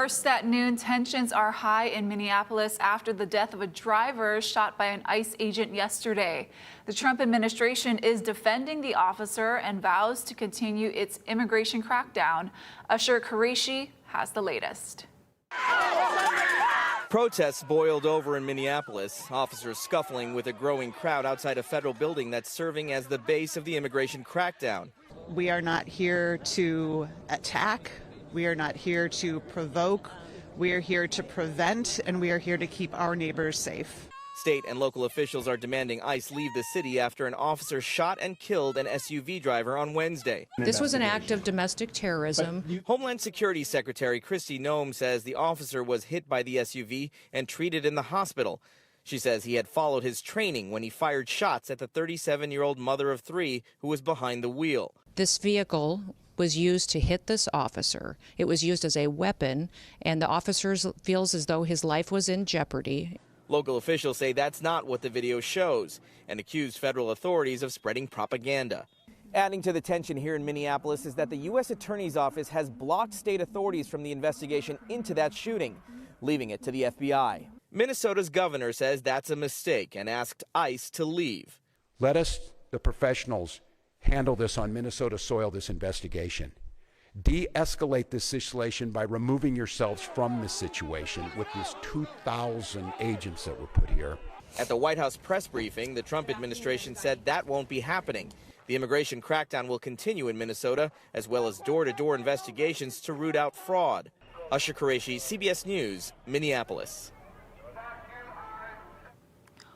First at noon, tensions are high in Minneapolis after the death of a driver shot by an ICE agent yesterday. The Trump administration is defending the officer and vows to continue its immigration crackdown. Usher Qureshi has the latest. Protests boiled over in Minneapolis, officers scuffling with a growing crowd outside a federal building that's serving as the base of the immigration crackdown. We are not here to attack. We are not here to provoke. We are here to prevent, and we are here to keep our neighbors safe. State and local officials are demanding ICE leave the city after an officer shot and killed an SUV driver on Wednesday. This was an act of domestic terrorism. Homeland Security Secretary Kristi Noem says the officer was hit by the SUV and treated in the hospital. She says he had followed his training when he fired shots at the 37-year-old mother of three who was behind the wheel. This vehicle was used to hit this officer. It was used as a weapon, and the officer feels as though his life was in jeopardy. Local officials say that's not what the video shows and accuse federal authorities of spreading propaganda. Adding to the tension here in Minneapolis is that the U.S. Attorney's Office has blocked state authorities from the investigation into that shooting, leaving it to the FBI. Minnesota's governor says that's a mistake and asked ICE to leave. Let us, the professionals, handle this on Minnesota soil, this investigation. De-escalate this situation by removing yourselves from this situation with these 2,000 agents that were put here. At the White House press briefing, the Trump administration said that won't be happening. The immigration crackdown will continue in Minnesota, as well as door-to-door investigations to root out fraud. Usher Qureshi, CBS News, Minneapolis.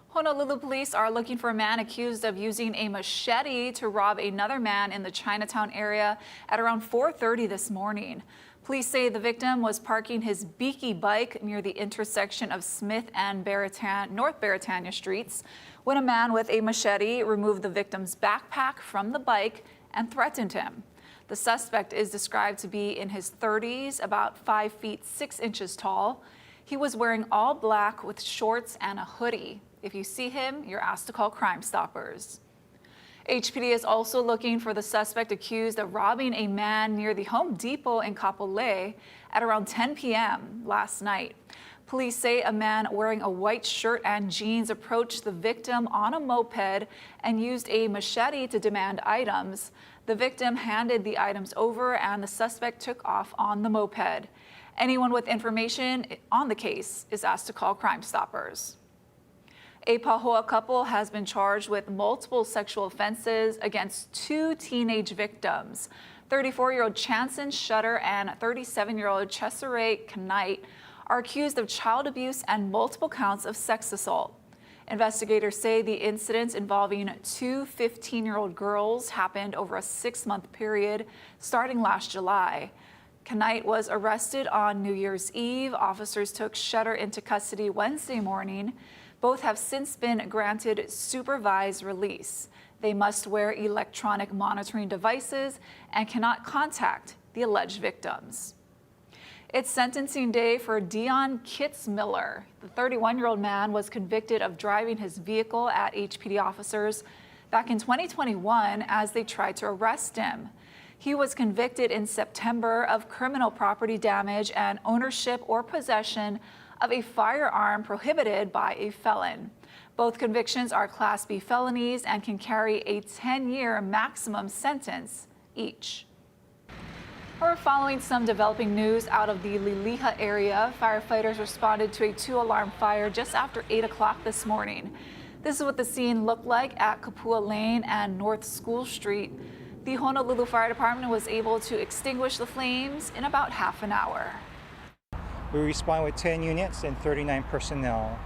Honolulu police are looking for a man accused of using a machete to rob another man in the Chinatown area at around 4:30 this morning. Police say the victim was parking his beaky bike near the intersection of Smith and North Beretania streets when a man with a machete removed the victim's backpack from the bike and threatened him. The suspect is described to be in his 30s, about 5 feet 6 inches tall. He was wearing all black with shorts and a hoodie. If you see him, you're asked to call Crime Stoppers. HPD is also looking for the suspect accused of robbing a man near the Home Depot in Kapolei at around 10 p.m. last night. Police say a man wearing a white shirt and jeans approached the victim on a moped and used a machete to demand items. The victim handed the items over and the suspect took off on the moped. Anyone with information on the case is asked to call Crime Stoppers. A Pahoa couple has been charged with multiple sexual offenses against 2 teenage victims. 34-year-old Chanson Shutter and 37-year-old Cesare Knight are accused of child abuse and multiple counts of sex assault. Investigators say the incidents involving 2 15-year-old girls happened over a 6-month period starting last July. Knight was arrested on New Year's Eve. Officers took Shutter into custody Wednesday morning. Both have since been granted supervised release. They must wear electronic monitoring devices and cannot contact the alleged victims. It's sentencing day for Dion Kitzmiller. The 31-year-old man was convicted of driving his vehicle at HPD officers back in 2021 as they tried to arrest him. He was convicted in September of criminal property damage and ownership or possession of a firearm prohibited by a felon. Both convictions are Class B felonies and can carry a 10-year maximum sentence each. We're following some developing news out of the Liliha area. Firefighters responded to a 2-alarm fire just after 8 o'clock this morning. This is what the scene looked like at Kapua Lane and North School Street. The Honolulu Fire Department was able to extinguish the flames in about half an hour. We responded with 10 units and 39 personnel.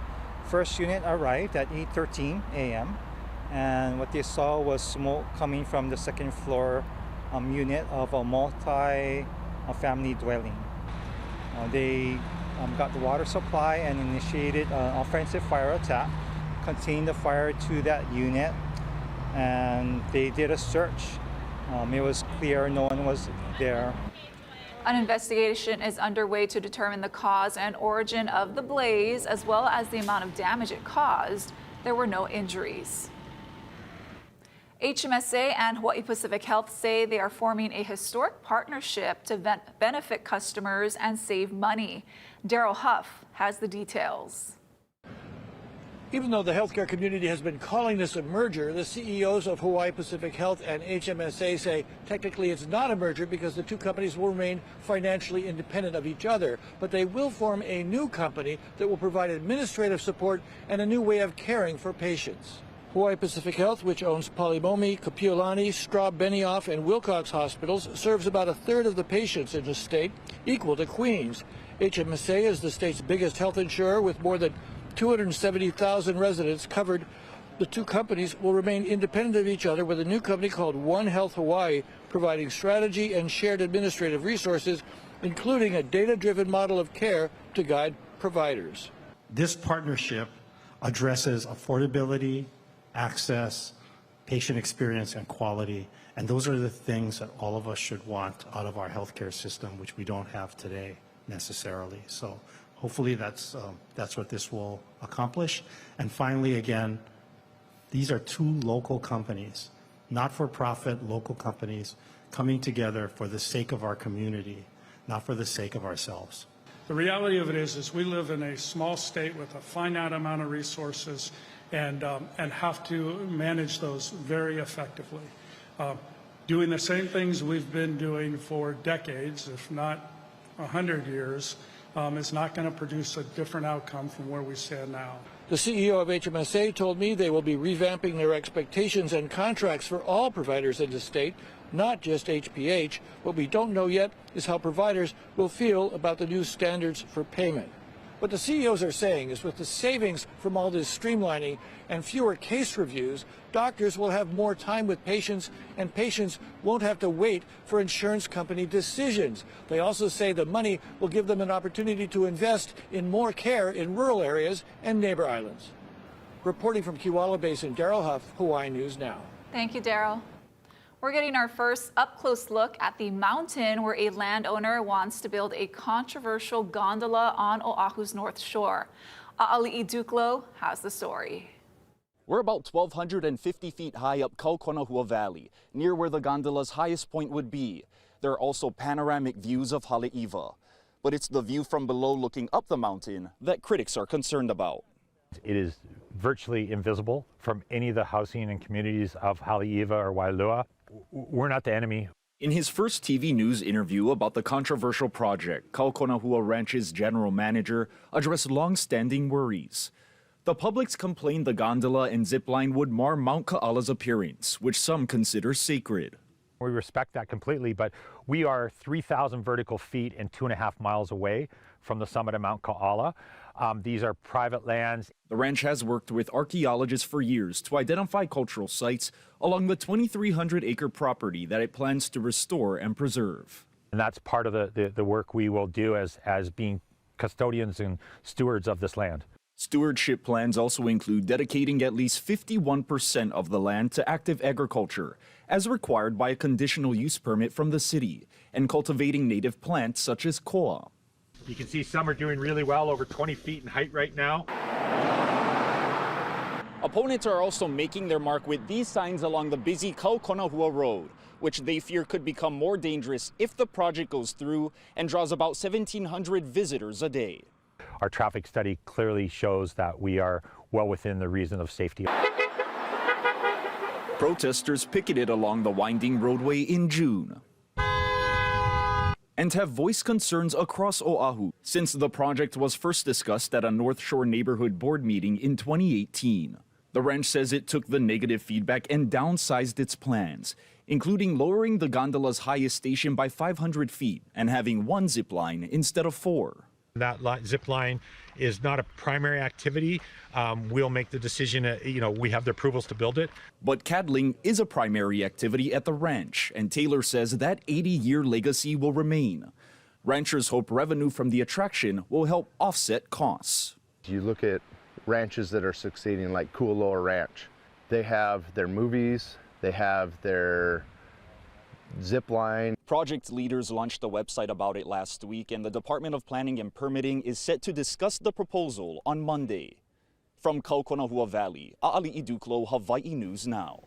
First unit arrived at 8:13 a.m. and what they saw was smoke coming from the second floor unit of a multi-family dwelling. They got the water supply and initiated an offensive fire attack, contained the fire to that unit, and they did a search. It was clear no one was there. An investigation is underway to determine the cause and origin of the blaze, as well as the amount of damage it caused. There were no injuries. HMSA and Hawaii Pacific Health say they are forming a historic partnership to benefit customers and save money. Daryl Huff has the details. Even though the healthcare community has been calling this a merger, the CEOs of Hawaii Pacific Health and HMSA say technically it's not a merger because the two companies will remain financially independent of each other. But they will form a new company that will provide administrative support and a new way of caring for patients. Hawaii Pacific Health, which owns Palimomi, Kapiolani, Straub Benioff, and Wilcox hospitals, serves about a third of the patients in the state, equal to Queens. HMSA is the state's biggest health insurer with more than 270,000 residents covered. The two companies will remain independent of each other with a new company called One Health Hawaii, providing strategy and shared administrative resources, including a data-driven model of care to guide providers. This partnership addresses affordability, access, patient experience, and quality. And those are the things that all of us should want out of our healthcare system, which we don't have today necessarily. So hopefully that's what this will accomplish. And finally, again, these are two local companies, not-for-profit local companies, coming together for the sake of our community, not for the sake of ourselves. The reality of it is we live in a small state with a finite amount of resources and have to manage those very effectively. Doing the same things we've been doing for decades, if not 100 years, is not going to produce a different outcome from where we stand now. The CEO of HMSA told me they will be revamping their expectations and contracts for all providers in the state, not just HPH. What we don't know yet is how providers will feel about the new standards for payment. What the CEOs are saying is with the savings from all this streamlining and fewer case reviews, doctors will have more time with patients and patients won't have to wait for insurance company decisions. They also say the money will give them an opportunity to invest in more care in rural areas and neighbor islands. Reporting from Kewalo Basin, Daryl Huff, Hawaii News Now. Thank you, Daryl. We're getting our first up-close look at the mountain where a landowner wants to build a controversial gondola on Oahu's North Shore. A'ali'i Duklo has the story. We're about 1,250 feet high up Kaukonahua Valley, near where the gondola's highest point would be. There are also panoramic views of Haleiwa. But it's the view from below looking up the mountain that critics are concerned about. It is virtually invisible from any of the housing and communities of Haleiwa or Wailua. We're not the enemy. In his first TV news interview about the controversial project, Kaukonahua Ranch's general manager addressed long-standing worries. The public's complained the gondola and zipline would mar Mount Ka'ala's appearance, which some consider sacred. We respect that completely, but we are 3,000 vertical feet and 2.5 miles away from the summit of Mount Ka'ala. These are private lands. The ranch has worked with archaeologists for years to identify cultural sites along the 2,300-acre property that it plans to restore and preserve. And that's part of the work we will do as being custodians and stewards of this land. Stewardship plans also include dedicating at least 51% of the land to active agriculture, as required by a conditional use permit from the city, and cultivating native plants such as koa. You can see some are doing really well, over 20 feet in height right now. Opponents are also making their mark with these signs along the busy Kaukonahua Road, which they fear could become more dangerous if the project goes through and draws about 1,700 visitors a day. Our traffic study clearly shows that we are well within the reason of safety. Protesters picketed along the winding roadway in June and have voiced concerns across Oahu since the project was first discussed at a North Shore Neighborhood Board meeting in 2018. The ranch says it took the negative feedback and downsized its plans, including lowering the gondola's highest station by 500 feet and having one zip line instead of 4. That zip line is not a primary activity. We'll make the decision, we have the approvals to build it. But cattling is a primary activity at the ranch, and Taylor says that 80-year legacy will remain. Ranchers hope revenue from the attraction will help offset costs. You look at ranches that are succeeding like Kualoa Ranch. They have their movies, they have their zip line. Project leaders launched a website about it last week, and the Department of Planning and Permitting is set to discuss the proposal on Monday. From Kaukonahua Valley, A'ali'i Duklo, Hawaii News Now.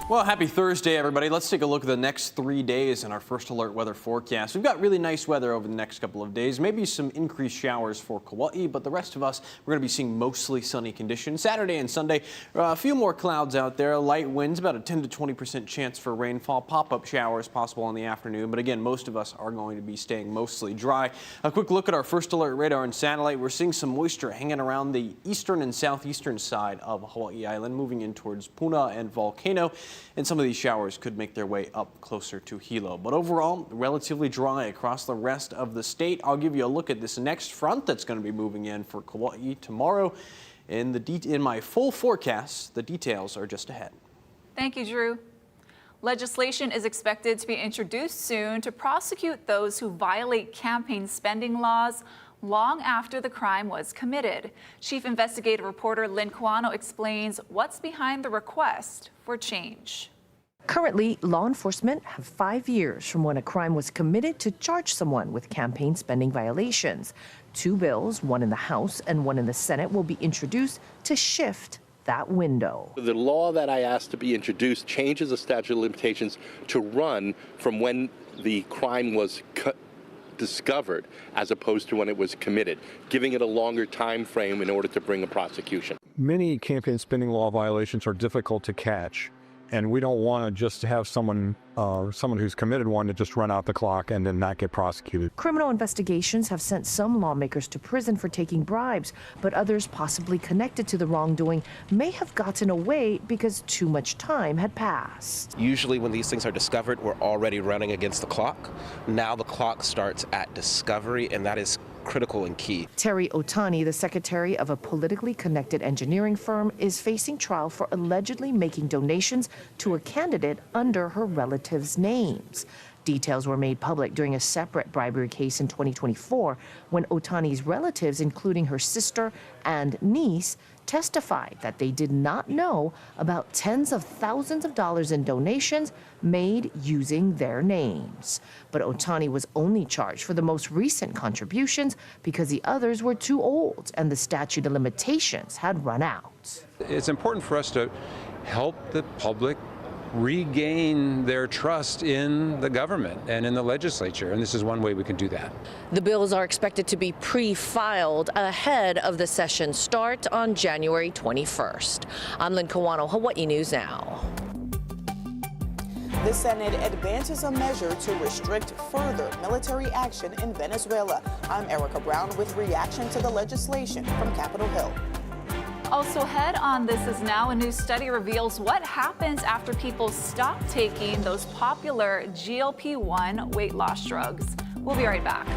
Well, happy Thursday, everybody. Let's take a look at the next 3 days in our first alert weather forecast. We've got really nice weather over the next couple of days, maybe some increased showers for Kauai, but the rest of us, we're going to be seeing mostly sunny conditions. Saturday and Sunday, a few more clouds out there, light winds, about a 10 to 20% chance for rainfall, pop-up showers possible in the afternoon. But again, most of us are going to be staying mostly dry. A quick look at our first alert radar and satellite. We're seeing some moisture hanging around the eastern and southeastern side of Hawaii Island, moving in towards Puna and Volcano. And some of these showers could make their way up closer to Hilo. But overall, relatively dry across the rest of the state. I'll give you a look at this next front that's going to be moving in for Kauai tomorrow. In my full forecast, the details are just ahead. Thank you, Drew. Legislation is expected to be introduced soon to prosecute those who violate campaign spending laws long after the crime was committed. Chief investigative reporter Lynn Kawano explains what's behind the request for change. Currently, law enforcement have 5 years from when a crime was committed to charge someone with campaign spending violations. 2 bills, one in the House and one in the Senate, will be introduced to shift that window. The law that I asked to be introduced changes the statute of limitations to run from when the crime was discovered as opposed to when it was committed, giving it a longer time frame in order to bring a prosecution. Many campaign spending law violations are difficult to catch, and we don't want to just have someone who's committed one to just run out the clock and then not get prosecuted. Criminal investigations have sent some lawmakers to prison for taking bribes, but others possibly connected to the wrongdoing may have gotten away because too much time had passed. Usually when these things are discovered, we're already running against the clock. Now the clock starts at discovery, and that is critical and key. Terry Otani, the secretary of a politically connected engineering firm, is facing trial for allegedly making donations to a candidate under her relatives' names. Details were made public during a separate bribery case in 2024 when Otani's relatives, including her sister and niece, testified that they did not know about tens of thousands of dollars in donations made using their names. But Otani was only charged for the most recent contributions because the others were too old and the statute of limitations had run out. It's important for us to help the public regain their trust in the government and in the legislature, and this is one way we can do that. The bills are expected to be pre-filed ahead of the session start on January 21st. I'm Lynn Kawano, Hawaii News Now. The Senate advances a measure to restrict further military action in Venezuela. I'm Erica Brown with reaction to the legislation from Capitol Hill. Also ahead on This Is Now, a new study reveals what happens after people stop taking those popular GLP-1 weight loss drugs. We'll be right back.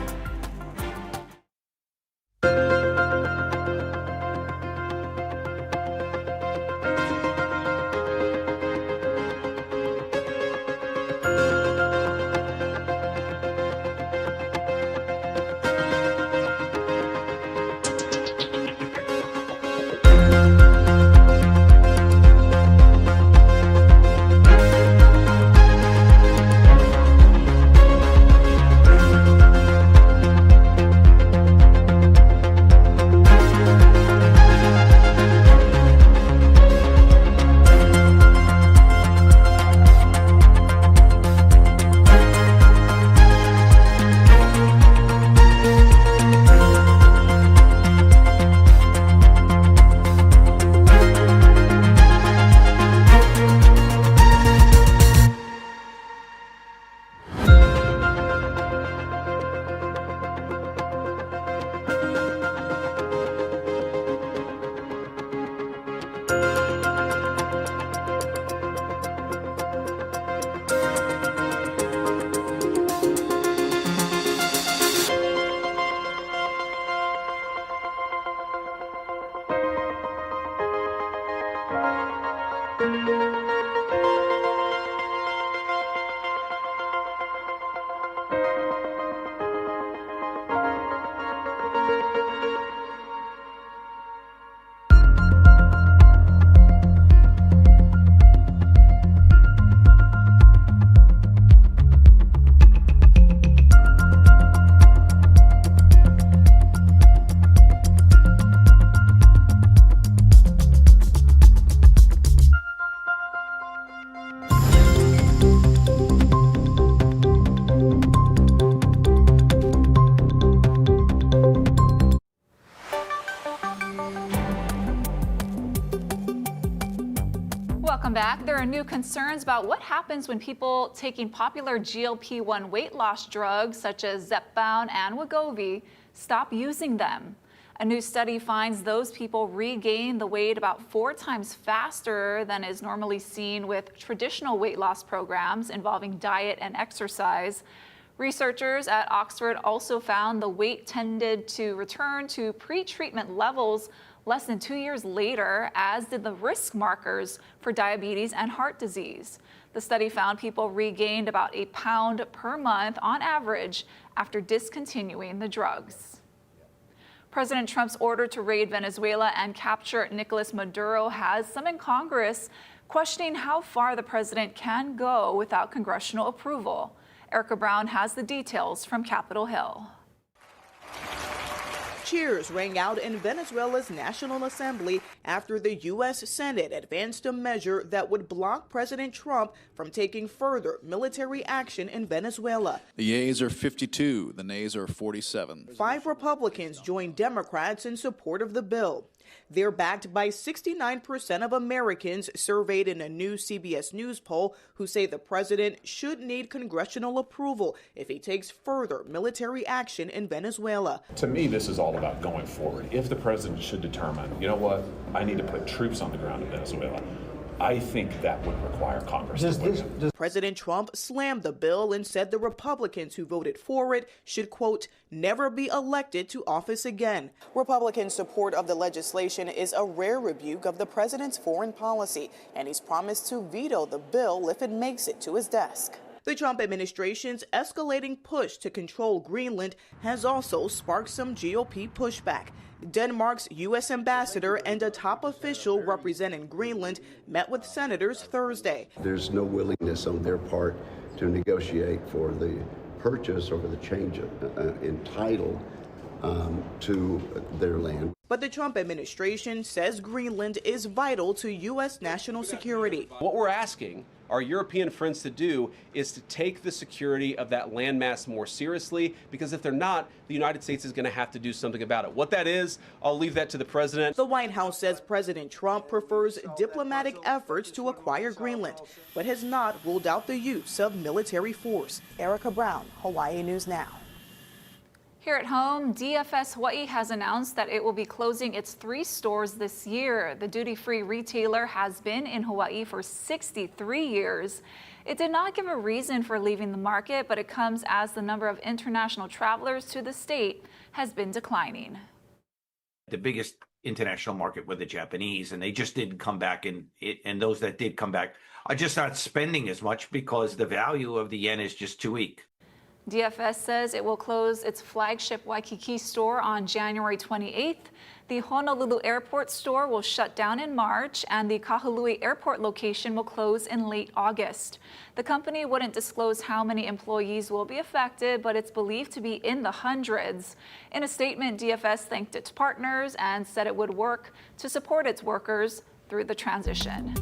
Welcome back. There are new concerns about what happens when people taking popular GLP-1 weight loss drugs such as Zepbound and Wegovy stop using them. A new study finds those people regain the weight about 4 times faster than is normally seen with traditional weight loss programs involving diet and exercise. Researchers at Oxford also found the weight tended to return to pre-treatment levels less than 2 years later, as did the risk markers for diabetes and heart disease. The study found people regained about a pound per month on average after discontinuing the drugs. President Trump's order to raid Venezuela and capture Nicolas Maduro has some in Congress questioning how far the president can go without congressional approval. Erica Brown has the details from Capitol Hill. Cheers rang out in Venezuela's National Assembly after the U.S. Senate advanced a measure that would block President Trump from taking further military action in Venezuela. The yeas are 52, the nays are 47. 5 Republicans joined Democrats in support of the bill. They're backed by 69% of Americans surveyed in a new CBS News poll who say the president should need congressional approval if he takes further military action in Venezuela. To me, this is all about going forward. If the president should determine, you know what, I need to put troops on the ground in Venezuela, I think that would require Congress to weigh in. President Trump slammed the bill and said the Republicans who voted for it should, quote, never be elected to office again. Republican support of the legislation is a rare rebuke of the president's foreign policy, and he's promised to veto the bill if it makes it to his desk. The Trump administration's escalating push to control Greenland has also sparked some GOP pushback. Denmark's U.S. ambassador and a top official representing Greenland met with senators Thursday. There's no willingness on their part to negotiate for the purchase or the change in title to their land. But the Trump administration says Greenland is vital to U.S. national security. What we're asking our European friends to do is to take the security of that landmass more seriously, because if they're not, the United States is going to have to do something about it. What that is, I'll leave that to the president. The White House says President Trump prefers diplomatic efforts to acquire Greenland, but has not ruled out the use of military force. Erica Brown, Hawaii News Now. Here at home, DFS Hawaii has announced that it will be closing its 3 stores this year. The duty-free retailer has been in Hawaii for 63 years. It did not give a reason for leaving the market, but it comes as the number of international travelers to the state has been declining. The biggest international market were the Japanese, and they just didn't come back, and those that did come back are just not spending as much because the value of the yen is just too weak. DFS says it will close its flagship Waikiki store on January 28th. The Honolulu Airport store will shut down in March, and the Kahului Airport location will close in late August. The company wouldn't disclose how many employees will be affected, but it's believed to be in the hundreds. In a statement, DFS thanked its partners and said it would work to support its workers through the transition.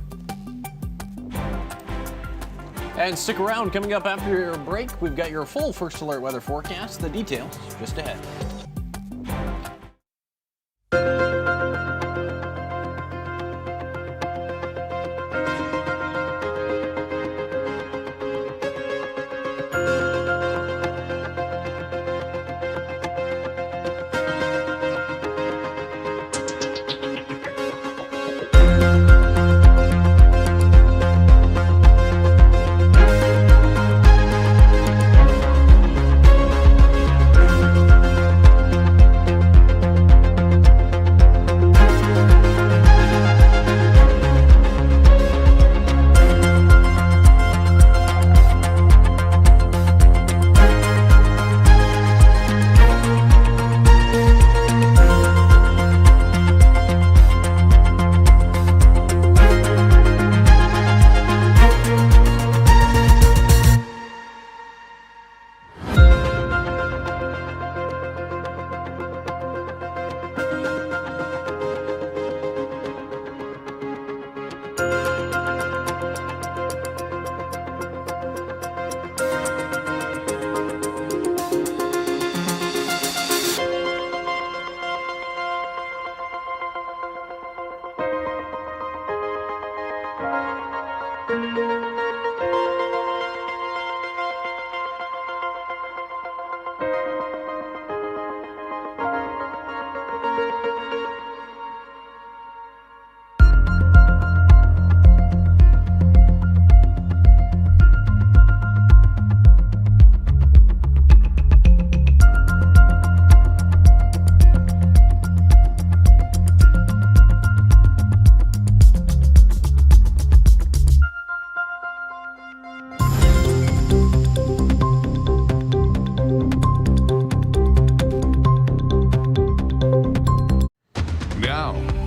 And stick around. Coming up after your break, we've got your full First Alert weather forecast. The details just ahead.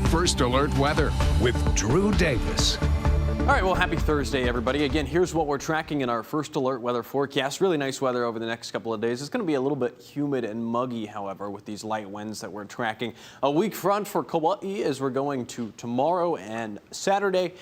First Alert Weather with Drew Davis. All right, well, happy Thursday, everybody. Again, here's what we're tracking in our First Alert weather forecast. Really nice weather over the next couple of days. It's going to be a little bit humid and muggy, however, with these light winds that we're tracking. A weak front for Kauai as we're going to tomorrow and Saturday.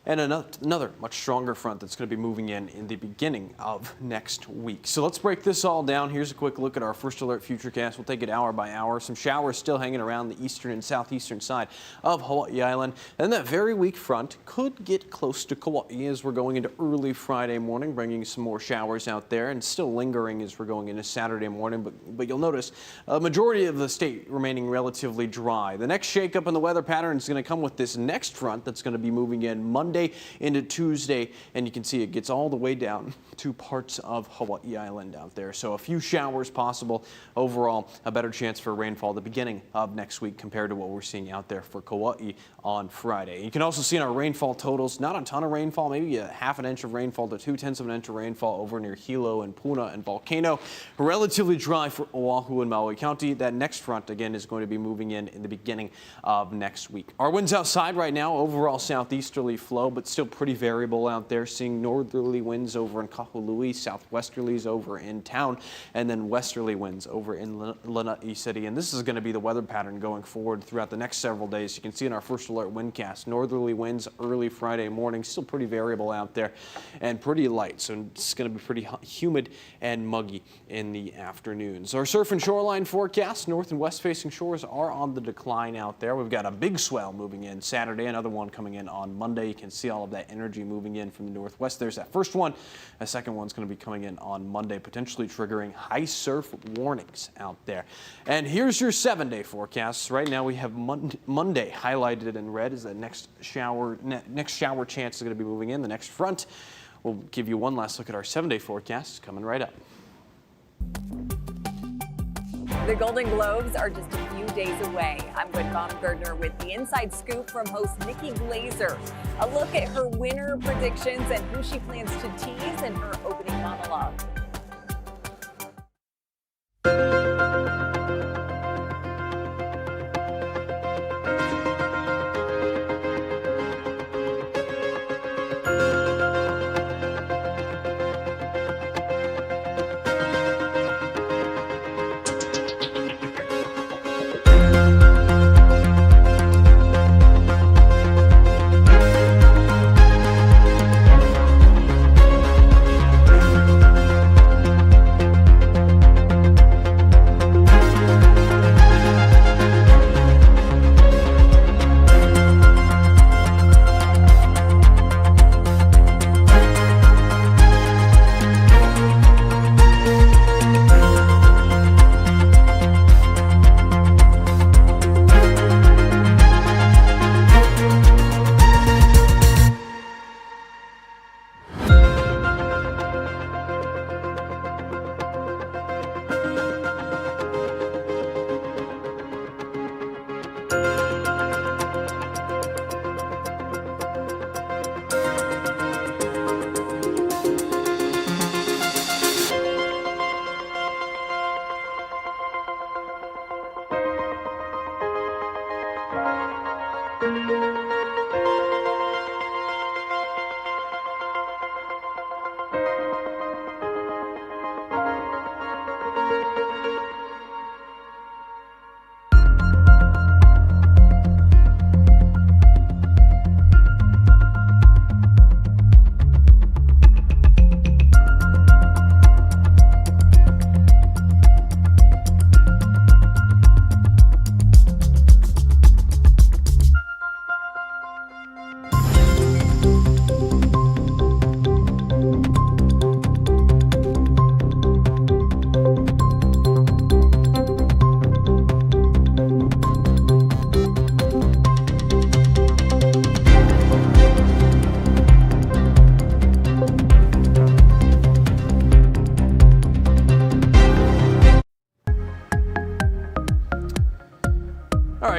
And another much stronger front that's going to be moving in the beginning of next week. So let's break this all down. Here's a quick look at our First Alert Futurecast. We'll take it hour by hour. Some showers still hanging around the eastern and southeastern side of Hawaii Island. And that very weak front could get close to Kauai as we're going into early Friday morning, bringing some more showers out there, and still lingering as we're going into Saturday morning. But you'll notice a majority of the state remaining relatively dry. The next shakeup in the weather pattern is going to come with this next front that's going to be moving in Monday into Tuesday, and you can see it gets all the way down to parts of Hawaii Island out there. So a few showers possible. Overall, a better chance for rainfall the beginning of next week compared to what we're seeing out there for Kauai on Friday. You can also see in our rainfall totals, not a ton of rainfall, maybe a half an inch of rainfall to 0.2 of an inch of rainfall over near Hilo and Puna and Volcano. Relatively dry for Oahu and Maui County. That next front, again, is going to be moving in the beginning of next week. Our winds outside right now, overall southeasterly flow, but still pretty variable out there, seeing northerly winds over in Kahului, southwesterlies over in town, and then westerly winds over in Lanai City. And this is going to be the weather pattern going forward throughout the next several days. You can see in our First Alert windcast, northerly winds early Friday morning, still pretty variable out there and pretty light. So it's going to be pretty humid and muggy in the afternoons. Our surf and shoreline forecast, north and west facing shores are on the decline out there. We've got a big swell moving in Saturday, another one coming in on Monday. You can see all of that energy moving in from the northwest. There's that first one. A second one's going to be coming in on Monday, potentially triggering high surf warnings out there. And here's your 7-day forecast. Right now we have Monday highlighted in red as the next shower chance is going to be moving in. The next front. We'll give you one last look at our 7-day forecast coming right up. The Golden Globes are just a few days away. I'm Gwen Baumgartner with the Inside Scoop from host Nikki Glazer. A look at her winner predictions and who she plans to tease in her opening monologue.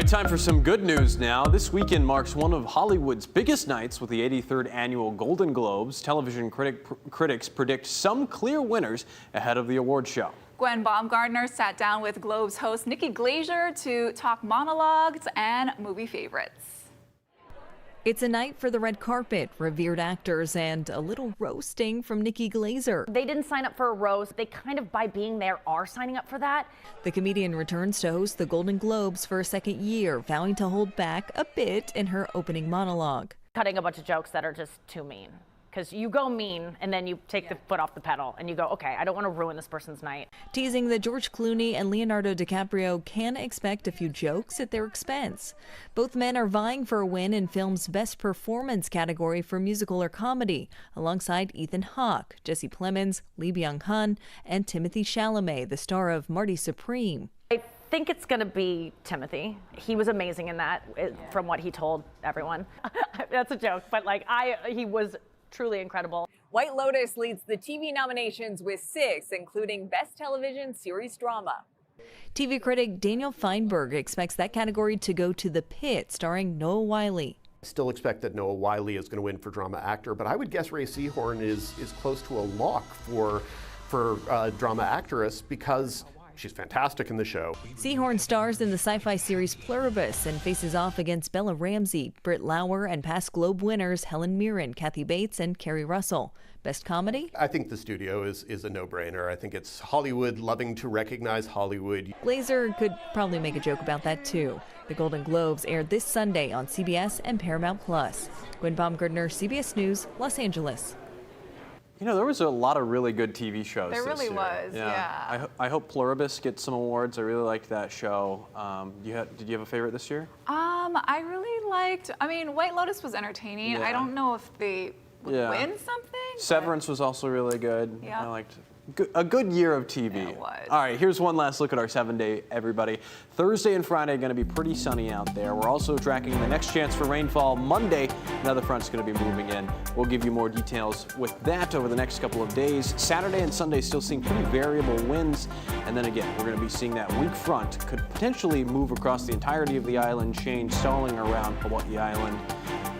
right, time for some good news now. This weekend marks one of Hollywood's biggest nights with the 83rd annual Golden Globes. Television critics predict some clear winners ahead of the award show. Gwen Baumgartner sat down with Globes host Nikki Glaser to talk monologues and movie favorites. It's a night for the red carpet, revered actors, and a little roasting from Nikki Glaser. They didn't sign up for a roast. They kind of, by being there, are signing up for that. The comedian returns to host the Golden Globes for a second year, vowing to hold back a bit in her opening monologue. Cutting a bunch of jokes that are just too mean. Because you go mean and then you take the foot off the pedal and you go, okay, I don't want to ruin this person's night. Teasing that George Clooney and Leonardo DiCaprio can expect a few jokes at their expense. Both men are vying for a win in film's Best Performance category for musical or comedy, alongside Ethan Hawke, Jesse Plemons, Lee Byung-hun, and Timothée Chalamet, the star of Marty Supreme. I think it's going to be Timothy. He was amazing in that, from what he told everyone. That's a joke, but he was truly incredible. White Lotus leads the TV nominations with 6, including Best Television Series Drama. TV critic Daniel Feinberg expects that category to go to The Pit, starring Noah Wyle. Still expect that Noah Wyle is going to win for drama actor, but I would guess Ray Seahorn is close to a lock for drama actress because she's fantastic in the show. Seahorn stars in the sci-fi series Pluribus and faces off against Bella Ramsey, Britt Lauer, and past Globe winners Helen Mirren, Kathy Bates, and Kerry Russell. Best comedy? I think The Studio is a no-brainer. I think it's Hollywood loving to recognize Hollywood. Glaser could probably make a joke about that too. The Golden Globes aired this Sunday on CBS and Paramount+. Gwen Baumgartner, CBS News, Los Angeles. You know, there was a lot of really good TV shows There this really year. was, yeah. I hope Pluribus gets some awards. I really liked that show. Did you have a favorite this year? I really liked, White Lotus was entertaining. Yeah. I don't know if they would win something. Severance was also really good. Yeah. I liked a good year of TV. Yeah, it was. All right, here's one last look at our 7-day, everybody. Thursday and Friday are going to be pretty sunny out there. We're also tracking the next chance for rainfall Monday. Another front's going to be moving in. We'll give you more details with that over the next couple of days. Saturday and Sunday still seeing pretty variable winds. And then again, we're going to be seeing that weak front could potentially move across the entirety of the island chain, stalling around Hawaii Island.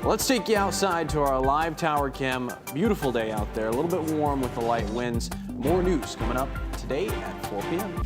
Let's take you outside to our live tower cam. Beautiful day out there, a little bit warm with the light winds. More news coming up today at 4 p.m.